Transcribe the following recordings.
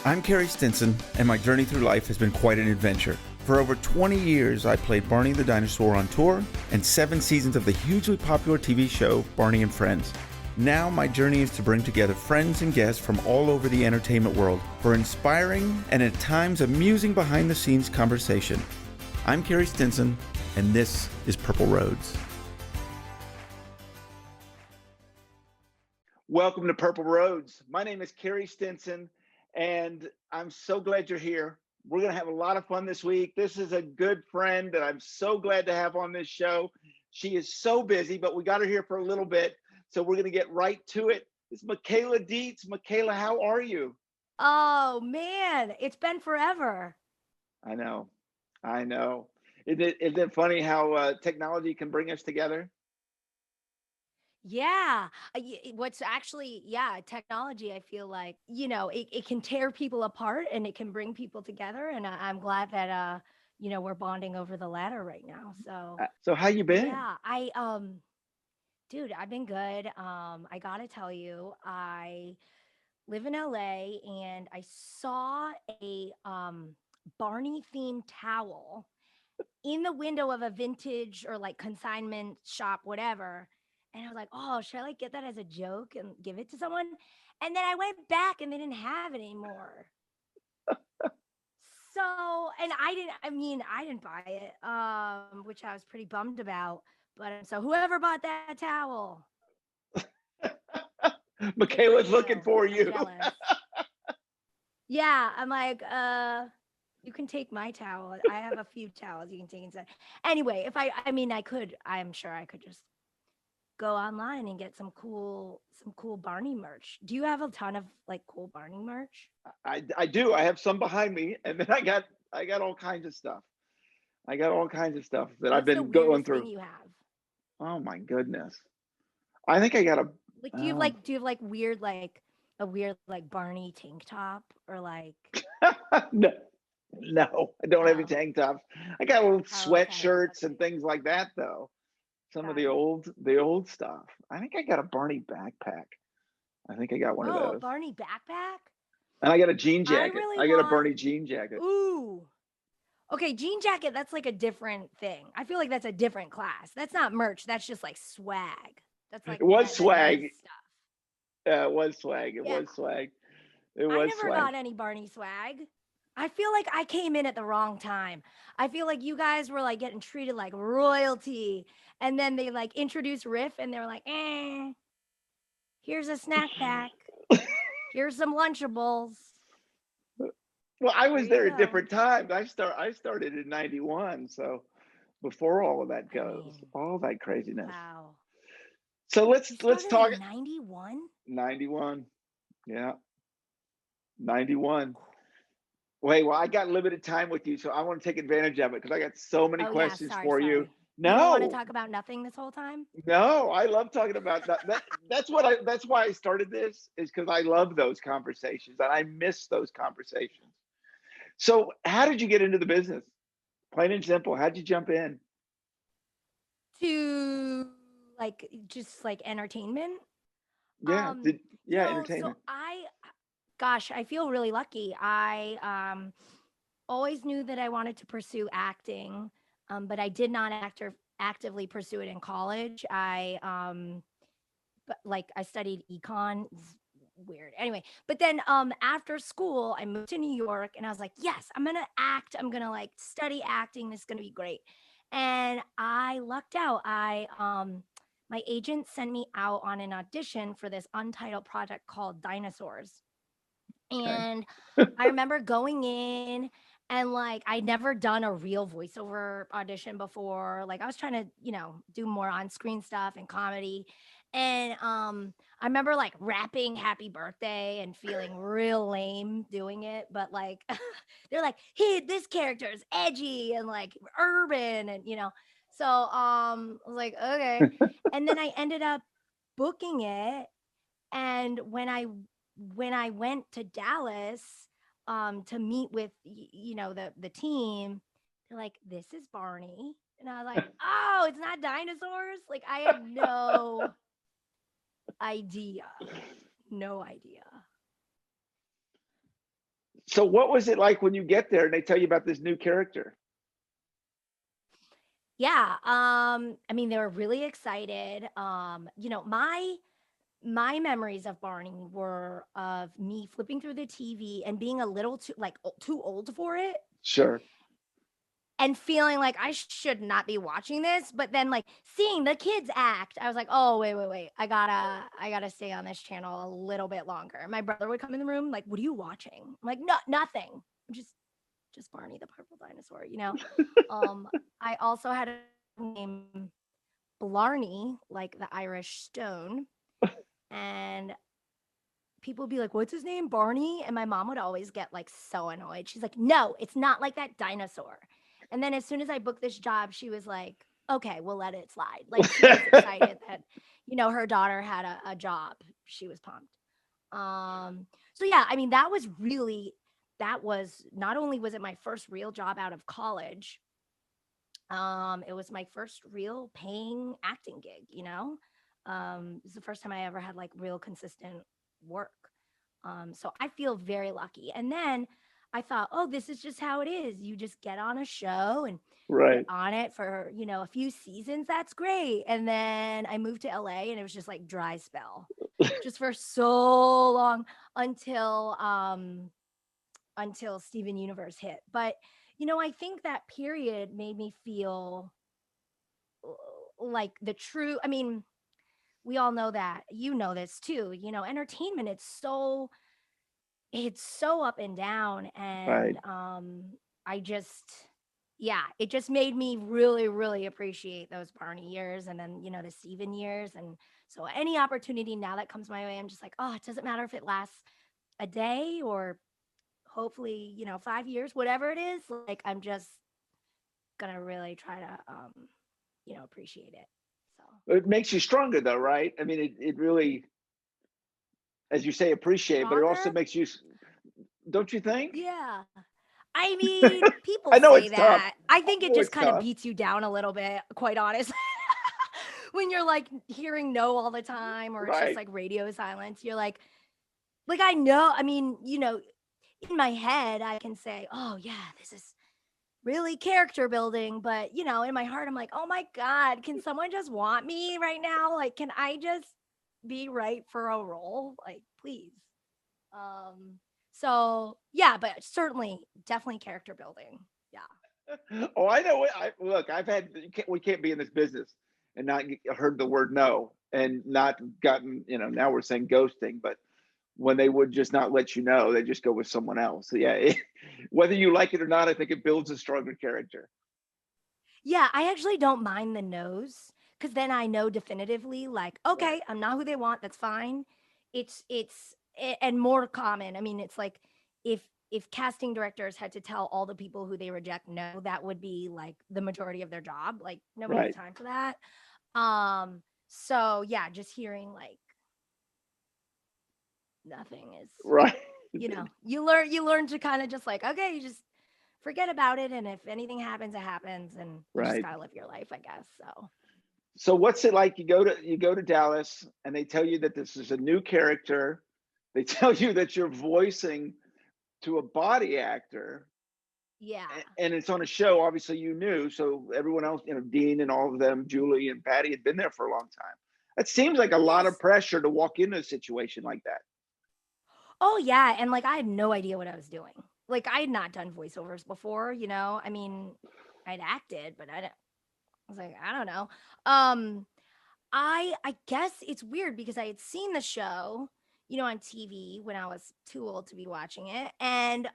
I'm Carey Stinson, and my journey through life has been quite an adventure. For over 20 years, I played Barney the Dinosaur on tour and 7 seasons of the hugely popular TV show Barney and Friends. Now my journey is to bring together friends and guests from all over the entertainment world for inspiring and at times amusing behind-the-scenes conversation. I'm Carey Stinson, and this is Purple Roads. Welcome to Purple Roads. My name is Carey Stinson, and I'm so glad you're here. We're going to have a lot of fun this week. This is a good friend that I'm so glad to have on this show. She is so busy, but we got her here for a little bit, so we're going to get right to it. It's Michaela Dietz. Michaela, how are you? Oh, man, it's been forever. I know. Isn't it funny how technology can bring us together? Yeah. What's actually, technology, I feel like, it can tear people apart and it can bring people together. And I'm glad that, we're bonding over the ladder right now. So how you been? Yeah, dude, I've been good. I gotta tell you, I live in LA and I saw a Barney themed towel in the window of a vintage or like consignment shop, whatever. And I was like, oh, should I like get that as a joke and give it to someone? And then I went back and they didn't have it anymore. So, and I didn't buy it, which I was pretty bummed about. But so whoever bought that towel, Michaela's looking for you. Yeah, I'm like, you can take my towel. I have a few towels you can take inside. Anyway, I'm sure I could just go online and get some cool Barney merch. Do you have a ton of like cool Barney merch? I do. I have some behind me, and then I got all kinds of stuff. I got all kinds of stuff that I've been going through. Thing you have? Oh my goodness! I think I got a. Like, do you have like weird like a weird like Barney tank top or like? No, I don't have any tank tops. I got little sweatshirts and things like that, though. Some of the old stuff. I think I got a Barney backpack. I think I got one of those. Oh, Barney backpack? And I got a jean jacket. I got a Barney jean jacket. Ooh. Okay, jean jacket, that's like a different thing. I feel like that's a different class. That's not merch. That's just like swag. That's like it was swag. Nice stuff. It was swag. It was swag. I never got any Barney swag. I feel like I came in at the wrong time. I feel like you guys were like getting treated like royalty. And then they like introduced Riff and they were like, here's a snack pack. Here's some Lunchables. Well, I was there at different times. I started in 91, so before all of that goes, all that craziness. Wow. So let's talk. 91? 91. Yeah. 91. Wait, well, I got limited time with you, so I want to take advantage of it because I got so many questions for you. No, you don't want to talk about nothing this whole time. No, I love talking about that. That's why I started this, is because I love those conversations and I miss those conversations. So, how did you get into the business? Plain and simple. How'd you jump in? To like just like entertainment. Yeah, entertainment. So I feel really lucky. I always knew that I wanted to pursue acting, but I did not actively pursue it in college. I studied econ. It's weird. Anyway, but then after school, I moved to New York, and I was like, yes, I'm gonna act. I'm gonna like study acting. This is gonna be great. And I lucked out. My agent sent me out on an audition for this untitled project called Dinosaurs. And I remember going in and like I'd never done a real voiceover audition before. Like I was trying to, do more on-screen stuff and comedy. And I remember like rapping happy birthday and feeling real lame doing it. But like they're like, hey, this character is edgy and like urban and so I was like, okay. And then I ended up booking it. And when I went to Dallas to meet with the team, they're like, this is Barney. And I was like, oh, it's not dinosaurs? Like I had no idea. So what was it like when you get there and they tell you about this new character? Yeah, I mean, they were really excited. My memories of Barney were of me flipping through the TV and being a little too too old for it Sure. and feeling like I should not be watching this, but then like seeing the kids act, I was like, "Oh, wait. I gotta stay on this channel a little bit longer." My brother would come in the room like, "What are you watching?" I'm like, "No, nothing. Just Barney the purple dinosaur, you know?" I also had a name Blarney, like the Irish stone, and people would be like, "What's his name? Barney?" And my mom would always get like so annoyed. She's like, "No, it's not like that dinosaur." And then as soon as I booked this job, she was like, "Okay, we'll let it slide." Like she was excited that, her daughter had a job. She was pumped. So yeah, I mean, that was not only was it my first real job out of college, it was my first real paying acting gig, it was the first time I ever had like real consistent work. So I feel very lucky. And then I thought, oh, this is just how it is. You just get on a show and you're Right. on it for, a few seasons. That's great. And then I moved to LA and it was just like dry spell just for so long until Steven Universe hit. But I think that period made me feel like the true, I mean, we all know that, this too, entertainment, it's so up and down. Right. And I just, yeah, it just made me really, really appreciate those Barney years and then, the Steven years. And so any opportunity now that comes my way, I'm just like, oh, it doesn't matter if it lasts a day or hopefully, 5 years, whatever it is, like I'm just gonna really try to appreciate it. So It makes you stronger though, right? I mean, it really, as you say, appreciate, but it also stronger. makes you, don't you think? Yeah. I mean, people I know say it's tough. that. I I think it know just it's kind of tough. beats you down a little bit, quite honestly. When you're like hearing no all the time or it's just Right. like radio silence, you're like I know, I mean, in my head I can say, "Oh, yeah, this is really character building," but in my heart I'm like, "Oh my god, can someone just want me right now? Like can I just be right for a role? Like please." Um so yeah, but certainly definitely character building. Yeah. Oh, I know. Look. I've had. We can't be in this business and not heard the word no and not gotten. Now we're saying ghosting, but when they would just not let you know, they just go with someone else. So yeah, whether you like it or not, I think it builds a stronger character. Yeah, I actually don't mind the no's because then I know definitively, like, okay, Right. I'm not who they want. That's fine. And more common. I mean, it's like if casting directors had to tell all the people who they reject no, that would be like the majority of their job. Like nobody has Right. time for that. So yeah, just hearing like nothing is, Right. you learn to kind of just like, okay, you just forget about it. And if anything happens, it happens. And you just Right. gotta live your life, I guess. So So what's it like? You go to Dallas and they tell you that this is a new character. They tell you that you're voicing to a body actor, yeah. and it's on a show. Obviously, you knew. So everyone else, Dean and all of them, Julie and Patty, had been there for a long time. It seems like a lot of Yes. pressure to walk into a situation like that. Oh, yeah, and, like, I had no idea what I was doing. Like, I had not done voiceovers before, I mean, I'd acted, but I was like, "I don't know." Um, I guess it's weird because I had seen the show, on TV when I was too old to be watching it, and,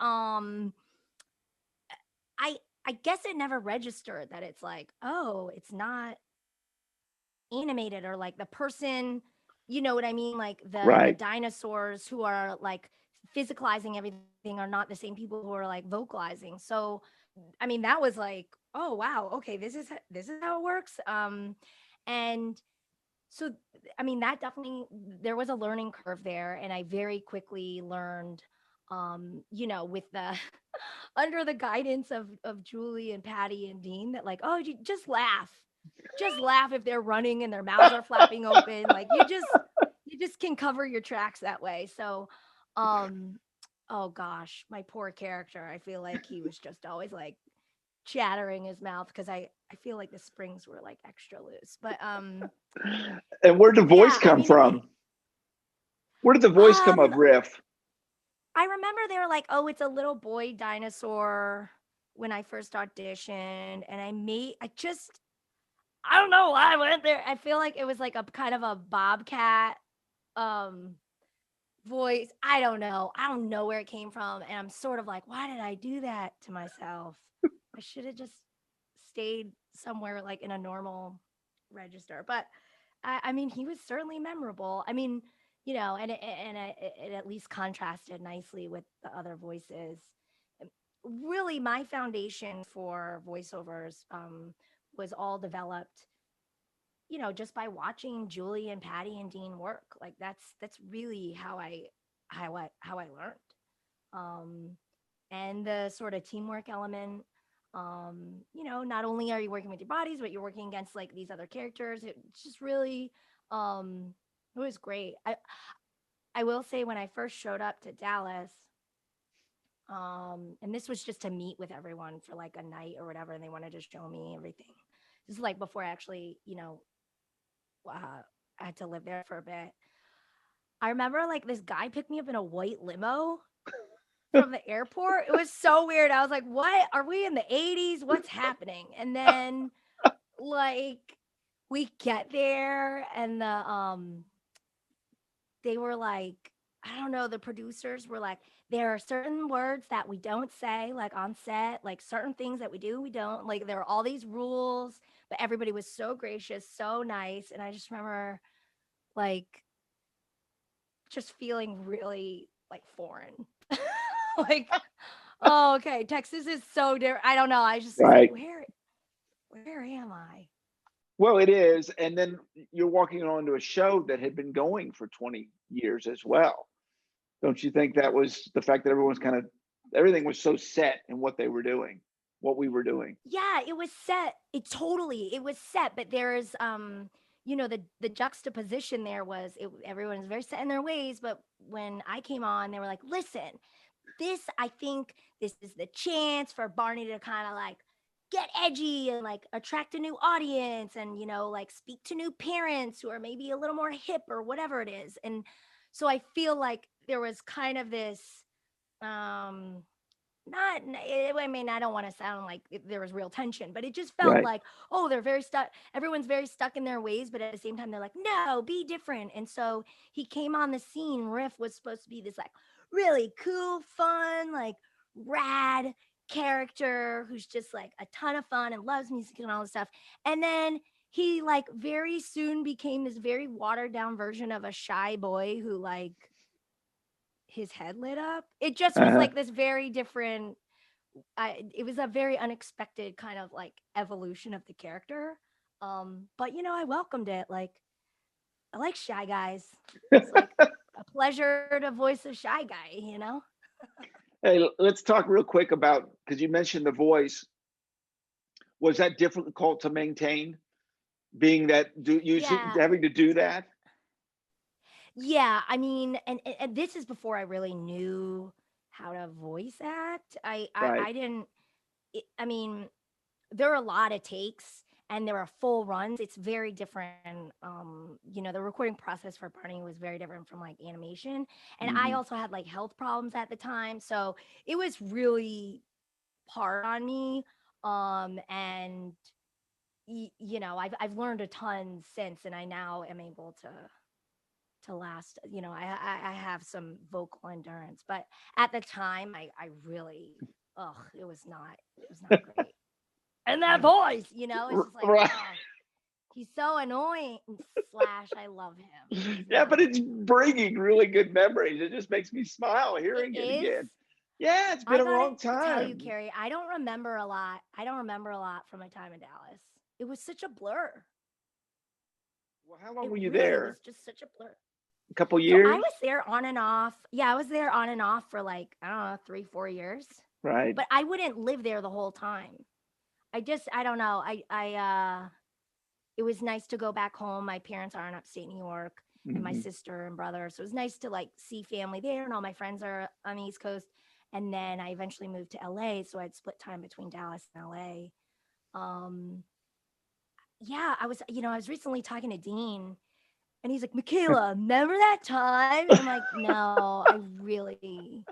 I I guess it never registered that it's like, "Oh, it's not animated," or like the person, you know what I mean? Like the Right. dinosaurs who are like physicalizing everything are not the same people who are like vocalizing. So I mean that was like, oh wow, okay, this is how it works. And so I mean that definitely, there was a learning curve there and I very quickly learned, with the under the guidance of Julie and Patty and Dean, that like, oh, you just laugh. Just laugh if they're running and their mouths are flapping open. Like you just can cover your tracks that way. So Oh gosh, my poor character. I feel like he was just always like chattering his mouth because I feel like the springs were like extra loose. But And where'd the voice yeah, I come mean from? Where did the voice come um of Riff? I remember they were like, "Oh, it's a little boy dinosaur," when I first auditioned, and I don't know why I went there. I feel like it was like a kind of a bobcat um voice. I don't know. I don't know where it came from, and I'm sort of like, why did I do that to myself? I should have just stayed somewhere like in a normal register. But I mean, he was certainly memorable. I mean, and it at least contrasted nicely with the other voices. Um, Really, my foundation for voiceovers was all developed, just by watching Julie and Patty and Dean work. Like that's really how I learned. Um, and the sort of teamwork element. Not only are you working with your bodies, but you're working against like these other characters. It's just really, um, it was great. I will say when I first showed up to Dallas, and this was just to meet with everyone for like a night or whatever, and they wanted to show me everything. This is like before I actually, I had to live there for a bit. I remember like this guy picked me up in a white limo from the airport. It was so weird. I was like, "What? Are we in the 80s? What's happening?" And then like we get there and they were like, I don't know, the producers were like, there are certain words that we don't say like on set, like certain things that we do, we don't. Like there are all these rules, but everybody was so gracious, so nice. And I just remember like just feeling really like foreign. Like, oh, okay, Texas is so different. I don't know. I just was like, Right. where am I? Well, it is. And then you're walking onto a show that had been going for 20 years as well. Don't you think that was the fact that everything was so set in what they were doing, what we were doing? Yeah, it was set. It was set, but there's the juxtaposition there was everyone is very set in their ways, but when I came on, they were like, "Listen, I think this is the chance for Barney to kind of like get edgy and like attract a new audience and like speak to new parents who are maybe a little more hip or whatever it is." And so I feel like there was kind of this um not I mean, I don't want to sound like there was real tension, but it just felt Right. like, oh, they're very stuck, everyone's very stuck in their ways, but at the same time they're like, no, be different. And so he came on the scene. Riff was supposed to be this like really cool, fun, like rad character who's just like a ton of fun and loves music and all this stuff. And then he like very soon became this very watered down version of a shy boy who like his head lit up. It just was Uh-huh. like this very different. It was a very unexpected kind of like evolution of the character. But I welcomed it. Like I like shy guys. It's like a pleasure to voice a shy guy. Hey, let's talk real quick about, because you mentioned the voice. Was that difficult to maintain, being that Yeah, having to do that? yeah. I mean, and this is before I really knew how to voice act. Right. I didn't. I mean, there are a lot of takes and there are full runs. It's very different. The recording process for Barney was very different from like animation. And I Hmm. also had like health problems at the time. So it was really hard on me. And I've learned a ton since, and I now am able to last. I have some vocal endurance, but at the time I really, it was not great. And that voice, it's just like, Right. oh, he's so annoying. Slash, I love him. He's Yeah, not but it's annoying. bringing really good memories. It just makes me smile It hearing it is. again. Yeah, it's been I a gotta long tell you, time. Carey, I don't remember a lot. I don't remember a lot from my time in Dallas. It was such a blur. Well, how long It were you really was there? just such a blur. A couple So I years? was there on and off. Yeah, I was there on and off for like, I don't know, 3, 4 years. Right. But I wouldn't live there the whole time. I don't know. It was nice to go back home. My parents are in upstate New York. and my Mhm. sister and brother. So it was nice to like see family there, and all my friends are on the East Coast. And then I eventually moved to LA, so I'd split time between Dallas and LA. Um, yeah, I was recently talking to Dean, and he's like, Michaela, remember that time? And I'm like, no, I really.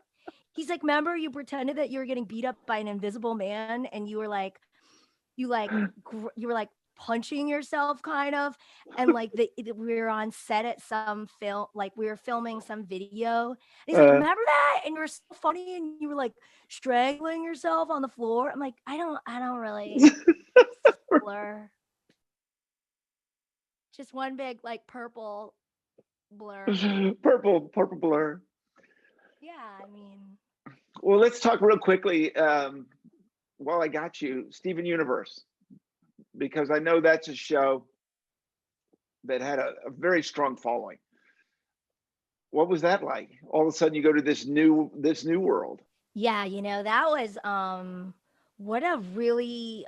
He's like, remember you pretended that you were getting beat up by an invisible man, and you were like, you were like punching yourself kind of, and like we were on set at some film, like we were filming some video. And he's like, Uh, remember that? And you were so funny, and you were like strangling yourself on the floor. I'm like, I don't really. It's just a blur. Just one big like purple blur. purple blur. Yeah, I mean, Well, let's talk real quickly while I got you, Steven Universe, because I know that's a show that had a very strong following. What was that like? All of a sudden, you go to this new world. yeah, that was what a really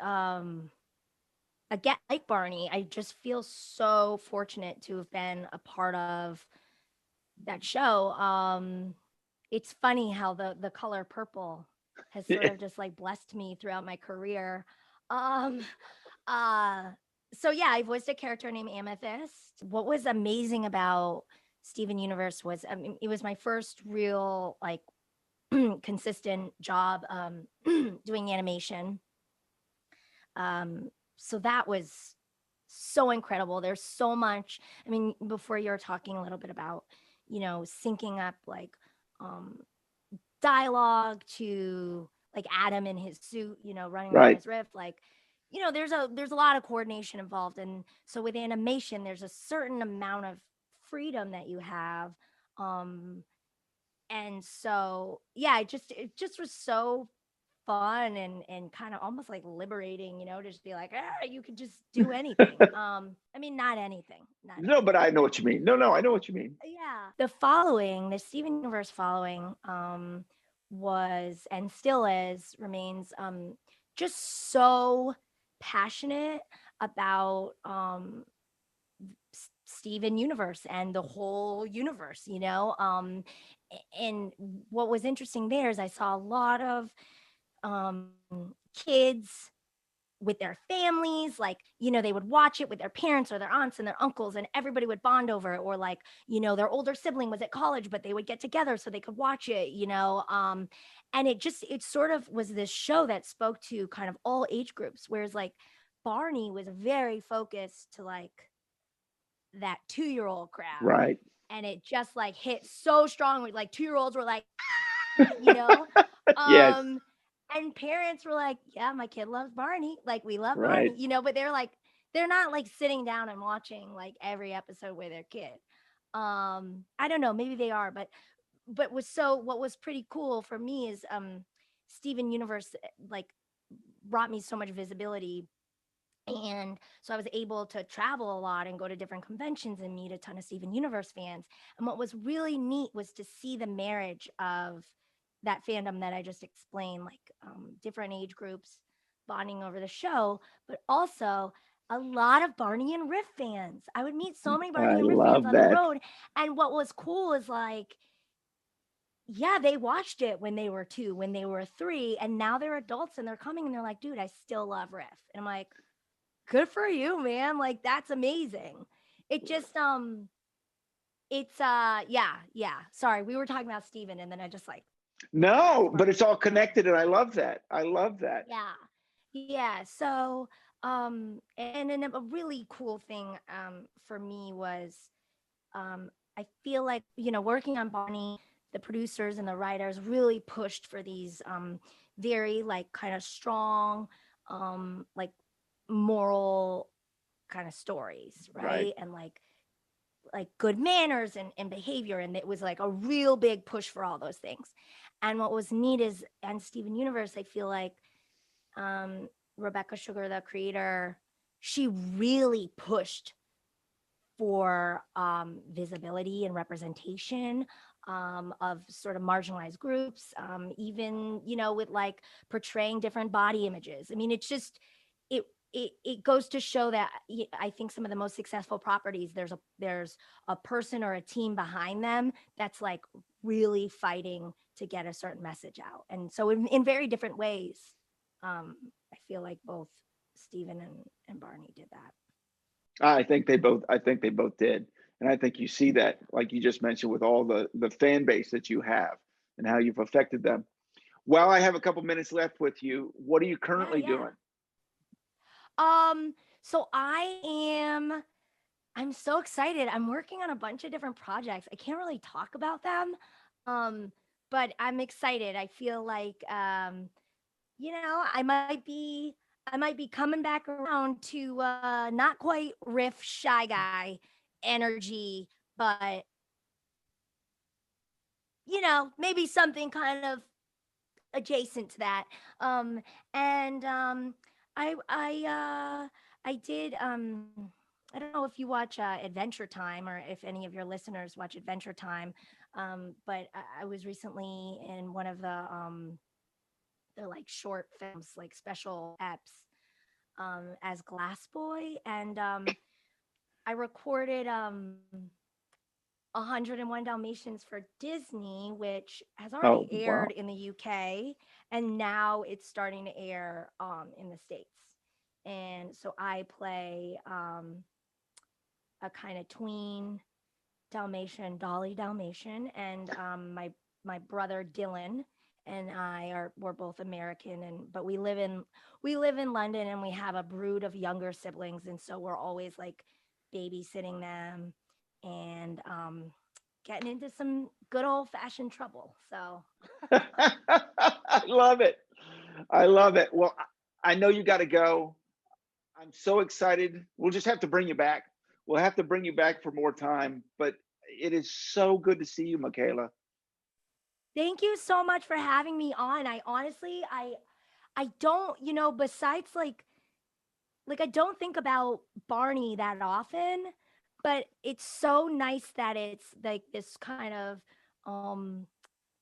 again, like Barney, I just feel so fortunate to have been a part of that show. It's funny how the color purple has sort of just like blessed me throughout my career. Um, uh, so yeah, I voiced a character named Amethyst. What was amazing about Steven Universe was, I mean, it was my first real like consistent job doing animation. So that was so incredible. There's so much. I mean, before you were talking a little bit about, syncing up like um dialogue to like Adam in his suit, running around Right. his riff, like, there's a lot of coordination involved. And so with animation, there's a certain amount of freedom that you have. Um and so yeah, it just was so fun and kind of almost like liberating, to just be like, you could just do anything. I mean, not anything, not No, but I anything. know what you mean. No, I know what you mean. Yeah. The Steven Universe following was, and still is, remains just so passionate about Steven Universe and the whole universe, and what was interesting there is I saw a lot of um kids with their families, like, they would watch it with their parents or their aunts and their uncles, and everybody would bond over it. Or like, their older sibling was at college, but they would get together so they could watch it. And it sort of was this show that spoke to kind of all age groups, whereas like Barney was very focused to like that 2-year-old crowd, Right. and it just like hit so strong with like 2-year-olds were like, "Ah," Yes. and parents were like, yeah, my kid loves Barney, like we love Right. Barney, but they're not like sitting down and watching like every episode with their kid. I don't know, maybe they are, but what was pretty cool for me is Steven Universe like brought me so much visibility. And so I was able to travel a lot and go to different conventions and meet a ton of Steven Universe fans. And what was really neat was to see the marriage of that fandom that I just explained, like different age groups bonding over the show, but also a lot of Barney and Riff fans. I would meet so many I Barney and Riff fans love on the that. road. And what was cool is like, yeah, they watched it when they were 2, when they were 3, and now they're adults and they're coming and they're like, dude, I still love Riff. And I'm like, good for you, man. Like that's amazing. It just it's yeah. Sorry, we were talking about Steven and then I just like No, but sparked. it's all connected, and I love that. I love that. Yeah. Yeah. So and then a really cool thing for me was I feel like, working on Barney, the producers and the writers really pushed for these very like kind of strong like moral kind of stories, Right. right? And like good manners and behavior. And it was like a real big push for all those things. And what was neat is, and Steven Universe, I feel like Rebecca Sugar, the creator, she really pushed for visibility and representation of sort of marginalized groups, even with like portraying different body images. I mean, it's just it it goes to show that I think some of the most successful properties, there's a person or a team behind them that's like really fighting to get a certain message out. And so in very different ways, I feel like both Steven and Barney did that. I think they both did. And I think you see that, like you just mentioned, with all the fan base that you have and how you've affected them. Well, I have a couple minutes left with you. What are you currently doing? So I'm so excited. I'm working on a bunch of different projects. I can't really talk about them. But I'm excited. I feel like, I might be coming back around to, not quite Riff shy guy energy, but maybe something kind of adjacent to that. I did, I don't know if you watch Adventure Time, or if any of your listeners watch Adventure Time, but I was recently in one of the like short films, like special eps, as Glass Boy, and I recorded 101 Dalmatians for Disney, which has already aired in the UK, and now it's starting to air in the States. And so I play a kind of tween Dalmatian, Dolly Dalmatian, and my brother Dylan and we're both American, but we live in London, and we have a brood of younger siblings, and so we're always like babysitting them and getting into some good old fashioned trouble. So I love it. I love it. Well, I know you got to go. I'm so excited. We'll just have to bring you back. We'll have to bring you back for more time, but it is so good to see you, Michaela. Thank you so much for having me on. I honestly, I don't, besides like I don't think about Barney that often, but it's so nice that it's like this kind of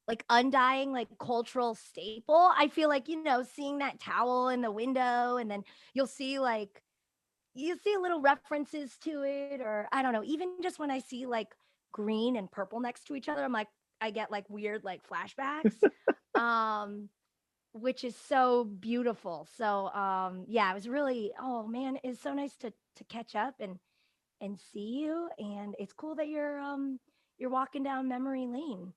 like undying like cultural staple. I feel like, seeing that towel in the window, and then you'll see little references to it, or I don't know, even just when I see like green and purple next to each other, I'm like, I get like weird like flashbacks. Which is so beautiful. So yeah, it was really, oh man, it's so nice to catch up and see you. And it's cool that you're walking down memory lane.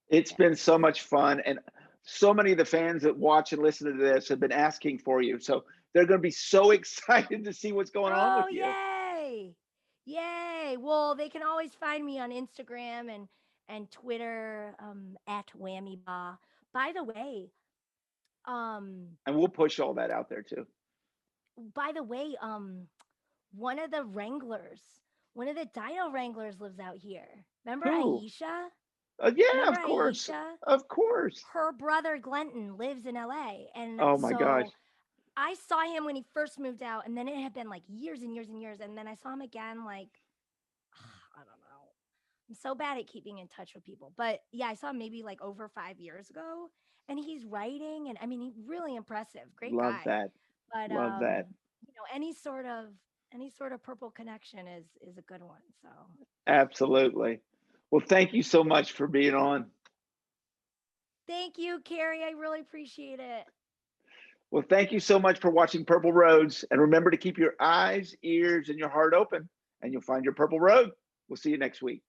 It's been so much fun, and so many of the fans that watch and listen to this have been asking for you. So they're going to be so excited to see what's going on with you. Yay! Yay! Well, they can always find me on Instagram and Twitter, at WhammyBa. By the way, and we'll push all that out there too. By the way, one of the Dino Wranglers lives out here. Remember Who? Aisha? Yeah, Remember of course. Aisha? Of course. Her brother Glenton lives in LA. And oh my gosh. I saw him when he first moved out, and then it had been like years and years and years. And then I saw him again, like, I don't know. I'm so bad at keeping in touch with people. But yeah, I saw him maybe like over 5 years ago. And he's writing, and I mean, he's really impressive. Great Love guy. that. But Love that. any sort of purple connection is a good one. So absolutely. Well, thank you so much for being on. Thank you, Carey. I really appreciate it. Well, thank you so much for watching Purple Roads, and remember to keep your eyes, ears, and your heart open, and you'll find your purple road. We'll see you next week.